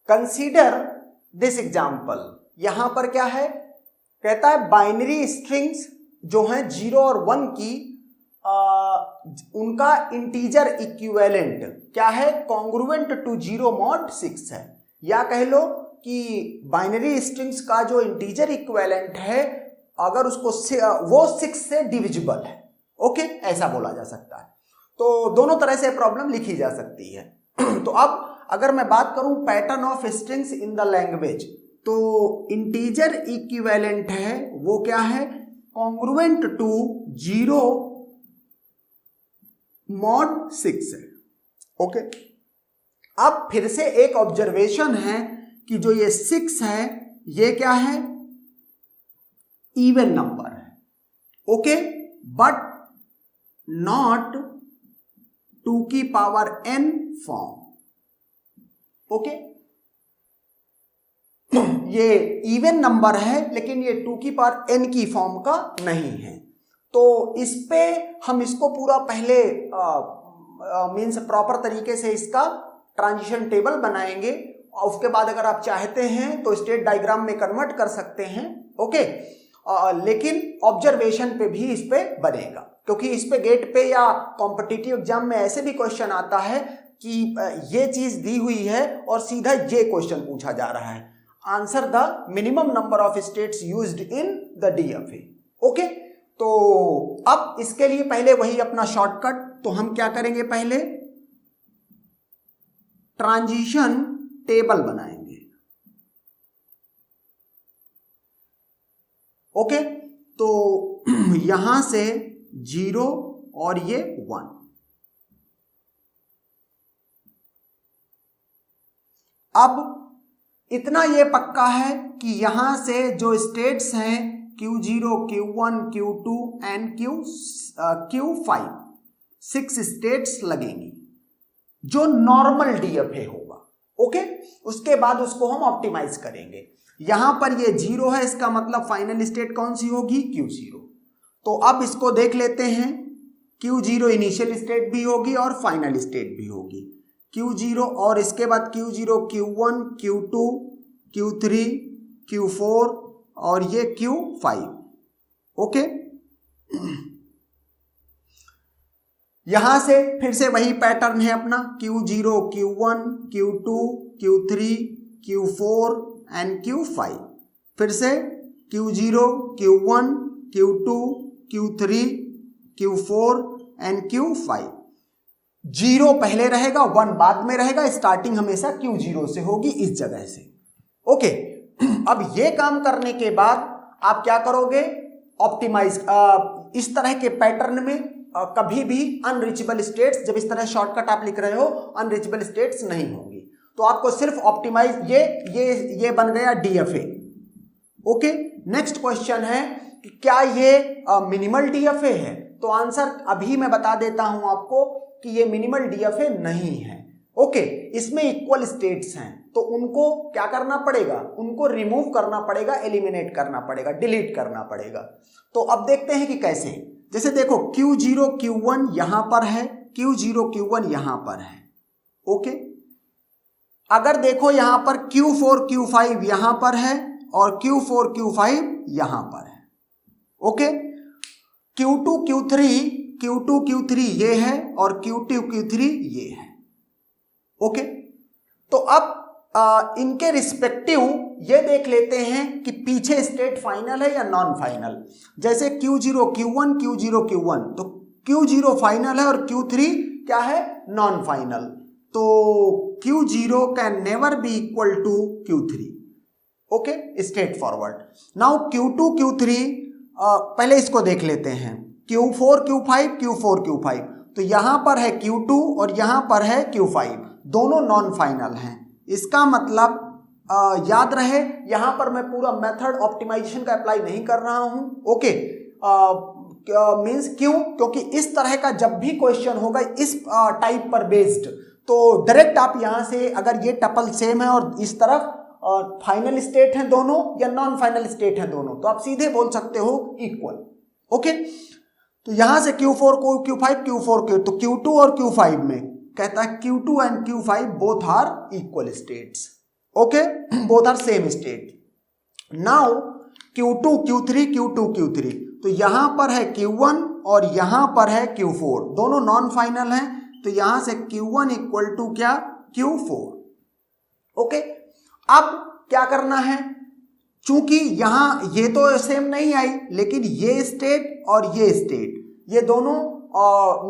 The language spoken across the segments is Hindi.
Consider this example. यहां पर क्या है, कहता है बाइनरी स्ट्रिंग्स जो हैं 0 और 1 की उनका इंटीजर इक्विवेलेंट क्या है, कॉन्ग्रुएंट टू 0 mod 6 है। या कह लो कि बाइनरी स्ट्रिंग्स का जो इंटीजर इक्विवेलेंट है अगर उसको वो 6 से डिविजिबल है। ओके, ऐसा बोला जा सकता है। तो दोनों तरह से प्रॉब्लम लिखी जा सकती है। तो अब अगर मैं बात करूं pattern of strings in the language, तो इंटीजर इक्विवेलेंट है वो क्या है, कॉन्ग्रुएंट टू 0 mod 6 है। ओके, अब फिर से एक ऑब्जर्वेशन है कि जो ये 6 है ये क्या है, इवन नंबर है। ओके, बट नॉट 2 की पावर n फॉर्म। ओके, ये इवन नंबर है लेकिन ये 2 की पावर n की फॉर्म का नहीं है। तो इस पे हम इसको पूरा पहले मीन्स प्रॉपर तरीके से इसका ट्रांजिशन टेबल बनाएंगे और उसके बाद अगर आप चाहते हैं तो स्टेट डायग्राम में कन्वर्ट कर सकते हैं। ओके, लेकिन ऑब्जर्वेशन पे भी इस पे बनेगा, क्योंकि इस पे गेट पे या कॉम्पिटिटिव एग्जाम में ऐसे भी क्वेश्चन आता है कि ये चीज दी हुई है और सीधा ये क्वेश्चन पूछा जा रहा है, answer the minimum number of states used in the DFA. Okay, तो अब इसके लिए पहले वही अपना शॉर्टकट, तो हम क्या करेंगे, पहले ट्रांजिशन टेबल बनाएंगे। ओके, तो यहां से 0 और ये 1। अब इतना ये पक्का है कि यहां से जो स्टेट्स हैं Q0, Q1, Q2 and Q5 6 states लगेंगी जो नॉर्मल डीएफए होगा। ओके, उसके बाद उसको हम ऑप्टिमाइज करेंगे। यहां पर ये 0 है, इसका मतलब फाइनल स्टेट कौन सी होगी, Q0। तो अब इसको देख लेते हैं, Q0 इनिशियल स्टेट भी होगी और फाइनल स्टेट भी होगी। Q0 और इसके बाद Q0, Q1, Q2, Q3, Q4 और ये Q5। ओके, यहां से फिर से वही पैटर्न है अपना, Q0, Q1, Q2, Q3, Q4 and Q5। फिर से Q0, Q1, Q2, Q3, Q4 and Q5। 0 पहले रहेगा, 1 बाद में रहेगा, स्टार्टिंग हमेशा Q0 से होगी इस जगह से। ओके, अब ये काम करने के बाद आप क्या करोगे, ऑप्टिमाइज। इस तरह के पैटर्न में कभी भी अनरीचेबल स्टेट्स, जब इस तरह शॉर्टकट आप लिख रहे हो, अनरीचेबल स्टेट्स नहीं होंगी। तो आपको सिर्फ ऑप्टिमाइज, ये बन गया डीएफए। ओके, नेक्स्ट क्वेश्चन है कि क्या ये मिनिमल डीएफए है, तो आंसर अभी मैं बता देता हूं आपको कि ये मिनिमल डीएफए नहीं है। ओके, इसमें इक्वल स्टेट्स हैं, तो उनको क्या करना पड़ेगा, उनको रिमूव करना पड़ेगा, एलिमिनेट करना पड़ेगा, डिलीट करना पड़ेगा। तो अब देखते हैं कि कैसे। जैसे देखो Q0, Q1 यहां पर है, Q0, Q1 यहां पर है। ओके, अगर देखो यहां पर Q4, Q5 यहां पर है और Q4, Q5 यहां पर है। ओके, Q2, Q3 ये है और Q2, Q3 ये है। ओके, तो अब इनके रिस्पेक्टिव ये देख लेते हैं कि पीछे स्टेट फाइनल है या नॉन फाइनल। जैसे Q0, Q1, Q0, Q1, तो Q0 फाइनल है और Q3 क्या है, नॉन फाइनल। तो Q0 can never be equal to Q3। Okay, straightforward. Now Q2, Q3, पहले इसको देख लेते हैं, Q4, Q5, Q4, Q5। तो यहां पर है Q2 और यहां पर है Q5, दोनों नॉन फाइनल हैं। इसका मतलब याद रहे, यहां पर मैं पूरा मेथड ऑप्टिमाइजेशन का अप्लाई नहीं कर रहा हूं। ओके, मींस क्यों, क्योंकि इस तरह का जब भी क्वेश्चन होगा इस टाइप पर बेस्ड, तो डायरेक्ट आप यहां से, अगर ये टपल सेम है और इस तरफ फाइनल स्टेट है दोनों या नॉन फाइनल स्टेट है दोनों, तो आप सीधे बोल सकते हो इक्वल। ओके, तो यहां से Q4 को Q5, Q4 Q, तो Q2 और Q5 में कहता है Q2 and Q5 both are equal states. Okay, both are same state. Now Q2 Q3 Q2 Q3, तो यहां पर है Q1 और यहां पर है Q4, दोनों नॉन फाइनल हैं, तो यहां से Q1 इक्वल टू क्या, Q4। ओके, अब क्या करना है, चूंकि यहां ये तो सेम नहीं आई, लेकिन ये स्टेट और ये स्टेट ये दोनों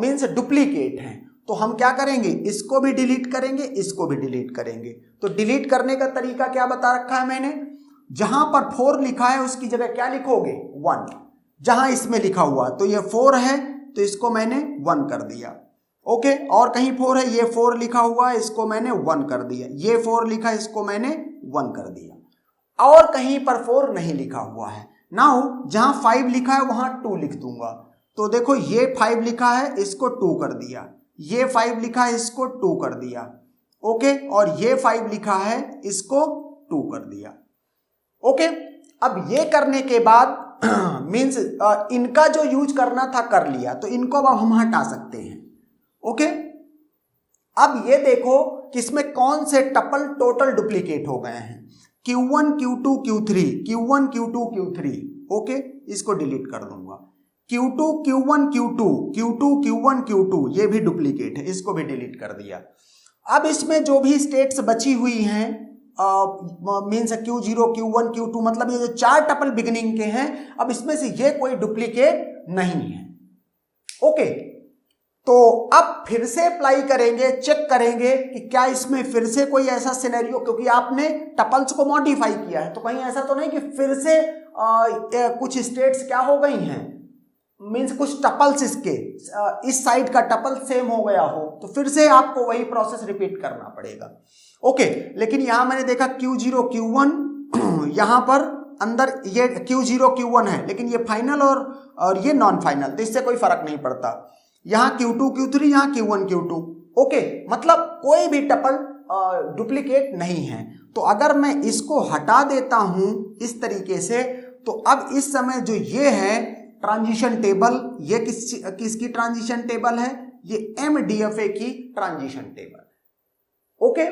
मीन्स डुप्लीकेट हैं, तो हम क्या करेंगे, इसको भी डिलीट करेंगे, इसको भी डिलीट करेंगे। तो डिलीट करने का तरीका क्या बता रखा है मैंने, जहां पर 4 लिखा है उसकी जगह क्या लिखोगे, 1। जहां इसमें लिखा हुआ तो ये 4 है, तो इसको मैंने 1 कर दिया। ओके, और कहीं 4 है, ये 4 लिखा हुआ है, इसको मैंने 1 कर दिया। ये 4 लिखा है, इसको मैंने 1 कर दिया। और कहीं पर 4 नहीं लिखा हुआ है। नाउ जहां 5 लिखा है वहां 2 लिख दूंगा, तो देखो ये 5 लिखा है, इसको 2 कर दिया। ये 5 लिखा है, इसको 2 कर दिया। ओके, और ये 5 लिखा है, इसको 2 कर दिया। ओके, अब ये करने के बाद मीन्स इनका जो यूज करना था कर लिया, तो इनको अब हम हटा सकते हैं। ओके, अब ये देखो कि इसमें कौन से टपल टोटल डुप्लीकेट हो गए हैं, Q1 Q2 Q3, Q1 Q2 Q3। Okay, इसको डिलीट कर दूंगा। Q2 Q1 Q2, Q2 Q1 Q2 ये भी डुप्लीकेट है, इसको भी डिलीट कर दिया। अब इसमें जो भी स्टेट्स बची हुई हैं मीन्स Q0 Q1 Q2, मतलब ये जो 4 टपल बिगिनिंग के हैं, अब इसमें से ये कोई डुप्लीकेट नहीं है। ओके, तो अब फिर से अप्लाई करेंगे, चेक करेंगे कि क्या इसमें फिर से कोई ऐसा सिनेरियो, क्योंकि आपने टपल्स को मॉडिफाई किया है, तो कहीं ऐसा तो नहीं कि फिर से कुछ स्टेट्स क्या हो गई हैं, मीन्स कुछ टपल्स इसके इस साइड का टपल सेम हो गया हो, तो फिर से आपको वही प्रोसेस रिपीट करना पड़ेगा। ओके, लेकिन यहां मैंने देखा Q0 Q1 यहां पर अंदर ये Q0 Q1 है, लेकिन ये फाइनल और ये नॉन फाइनल, तो इससे कोई फर्क नहीं पड़ता। यहां Q2 Q3, यहां Q1 Q2। ओके, मतलब कोई भी टपल डुप्लीकेट नहीं है। तो अगर मैं इसको हटा देता हूं इस तरीके से, तो अब इस समय जो ये है ट्रांजिशन टेबल, ये किसकी ट्रांजिशन टेबल है, ये MDFA की ट्रांजिशन टेबल। ओके,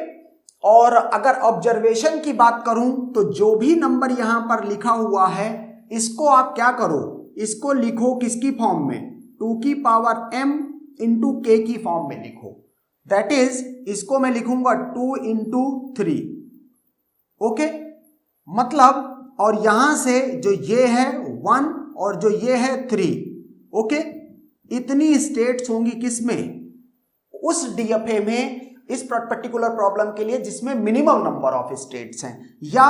और अगर ऑब्जर्वेशन की बात करूं तो जो भी नंबर यहां पर लिखा हुआ है, इसको आप क्या करो, इसको लिखो किसकी फॉर्म में, 2 की पावर m इंटू k की फॉर्म में लिखो। दैट इज, इसको मैं लिखूंगा 2 इंटू 3। ओके, मतलब और यहां से जो ये है 1 और जो ये है 3। ओके, इतनी स्टेट्स होंगी किसमें, उस DFA में, इस पर्टिकुलर प्रॉब्लम के लिए जिसमें मिनिमम नंबर ऑफ स्टेट्स हैं, या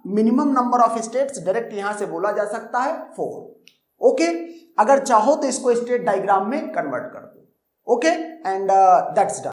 minimum number of states direct यहां से बोला जा सकता है 4। ओके, अगर चाहो तो इसको स्टेट डायग्राम में कन्वर्ट कर दो। Okay, and that's done.